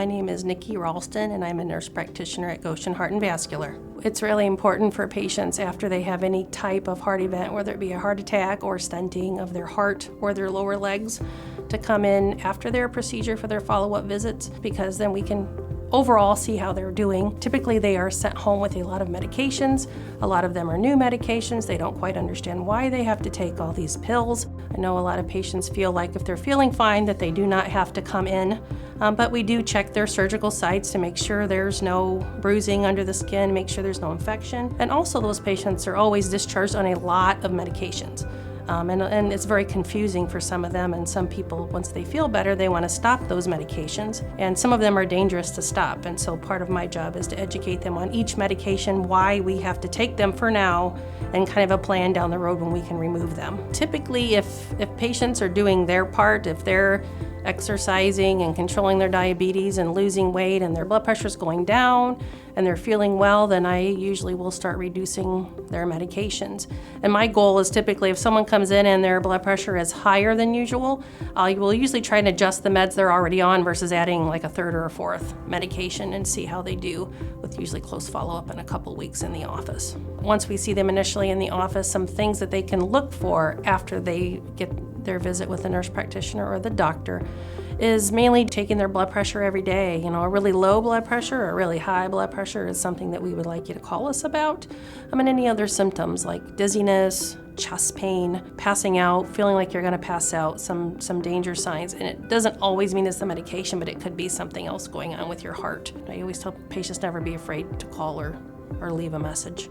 My name is Nikki Ralston, and I'm a nurse practitioner at Goshen Heart and Vascular. It's really important for patients after they have any type of heart event, whether it be a heart attack or stenting of their heart or their lower legs, to come in after their procedure for their follow-up visits, because then we can overall see how they're doing. Typically they are sent home with a lot of medications. A lot of them are new medications. They don't quite understand why they have to take all these pills. I know a lot of patients feel like if they're feeling fine that they do not have to come in, but we do check their surgical sites to make sure there's no bruising under the skin, make sure there's no infection. And also those patients are always discharged on a lot of medications. And it's very confusing for some of them, and some people, once they feel better, they want to stop those medications, and some of them are dangerous to stop, and so part of my job is to educate them on each medication, why we have to take them for now, and kind of a plan down the road when we can remove them. Typically, if patients are doing their part, if they're exercising and controlling their diabetes and losing weight and their blood pressure is going down and they're feeling well, then I usually will start reducing their medications. And my goal is typically if someone comes in and their blood pressure is higher than usual, I will usually try and adjust the meds they're already on versus adding like a third or a fourth medication and see how they do, with usually close follow-up in a couple weeks in the office. Once we see them initially in the office, some things that they can look for after they get their visit with the nurse practitioner or the doctor is mainly taking their blood pressure every day. You know, a really low blood pressure or a really high blood pressure is something that we would like you to call us about. And any other symptoms like dizziness, chest pain, passing out, feeling like you're going to pass out, some danger signs. And it doesn't always mean it's the medication, but it could be something else going on with your heart. I always tell patients never be afraid to call or leave a message.